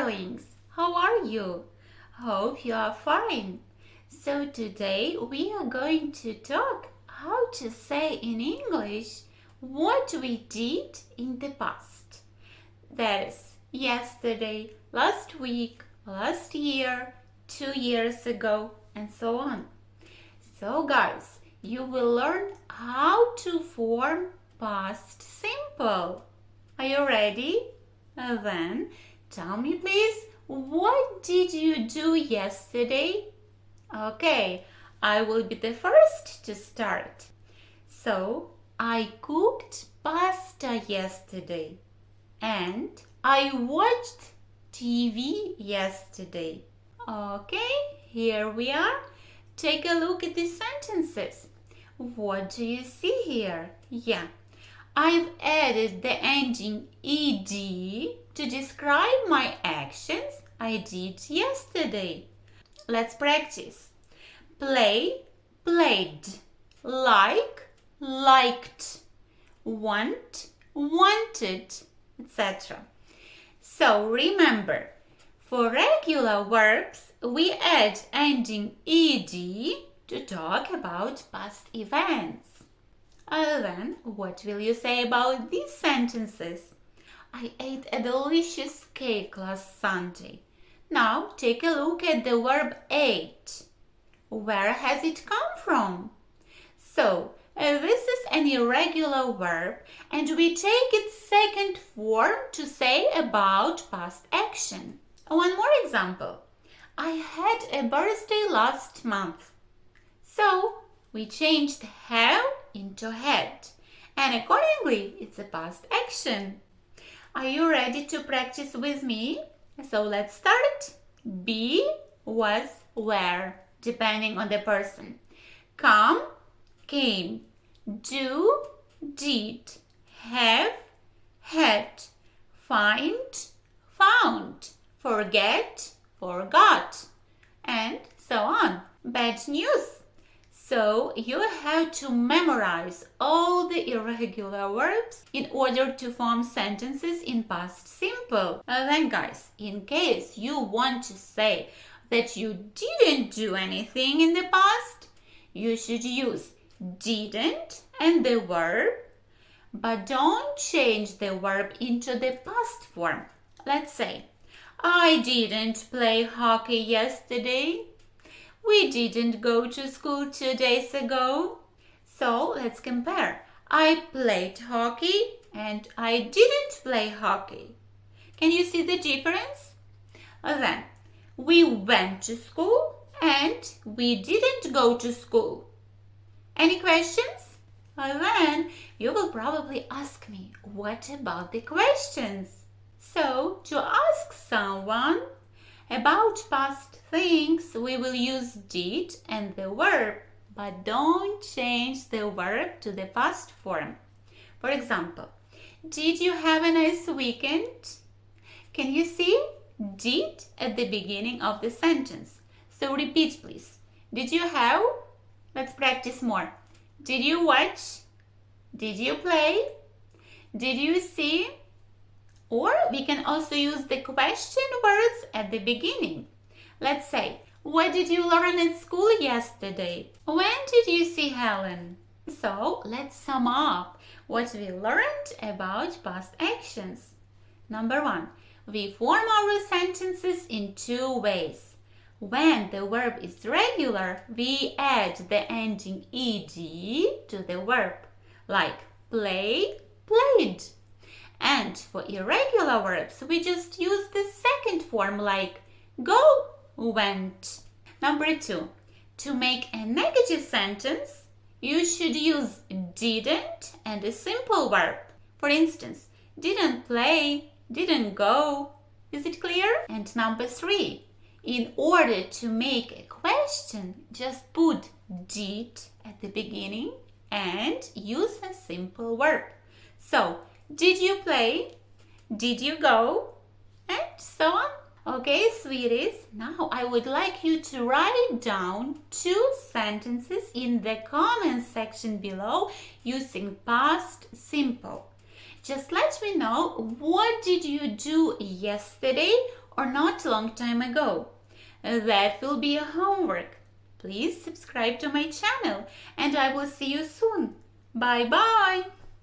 darlings! How are you? Hope you are fine. So today we are going to talk how to say in English what we did in the past. That is yesterday, last week, last year, 2 years ago, and so on. So guys, you will learn how to form past simple. Are you ready? Then tell me please, what did you do yesterday? Okay, I will be the first to start. So, I cooked pasta yesterday and I watched TV yesterday. Okay, here we are. Take a look at these sentences. What do you see here? Yeah, I've added the ending ed to describe my actions I did yesterday. Let's practice. Play, played. Like, liked. Want, wanted, etc. So remember, for regular verbs, we add ending ed to talk about past events. Then, what will you say about these sentences? I ate a delicious cake last Sunday. Now, take a look at the verb ate. Where has it come from? So, this is an irregular verb and we take its second form to say about past action. One more example. I had a birthday last month. So, we changed have into had and accordingly it's a past action. Are you ready to practice with me? So let's start. Be, was, were, depending on the person. Come, came. Do, did. Have, had. Find, found. Forget, forgot. And so on. Bad news. So you have to memorize all the irregular verbs in order to form sentences in past simple. Then guys, in case you want to say that you didn't do anything in the past, you should use didn't and the verb, but don't change the verb into the past form. Let's say, I didn't play hockey yesterday. We didn't go to school 2 days ago. So let's compare. I played hockey and I didn't play hockey. Can you see the difference? Then, we went to school and we didn't go to school. Any questions? Then you will probably ask me, what about the questions? So, to ask someone about past things, we will use did and the verb, but don't change the verb to the past form. For example, did you have a nice weekend? Can you see did at the beginning of the sentence? So repeat please. Did you have? Let's practice more. Did you watch? Did you play? Did you see? Or we can also use the question words at the beginning. Let's say, what did you learn at school yesterday? When did you see Helen? So let's sum up what we learned about past actions. Number 1, we form our sentences in 2 ways. When the verb is regular, we add the ending ed to the verb, like play, played. And for irregular verbs, we just use the second form like go, went. Number 2, to make a negative sentence, you should use didn't and a simple verb. For instance, didn't play, didn't go. Is it clear? And number 3, in order to make a question, just put did at the beginning and use a simple verb. So, did you play? Did you go? And so on. Okay, sweeties, now I would like you to write down 2 sentences in the comment section below using past simple. Just let me know what did you do yesterday or not a long time ago. That will be a homework. Please subscribe to my channel and I will see you soon. Bye bye!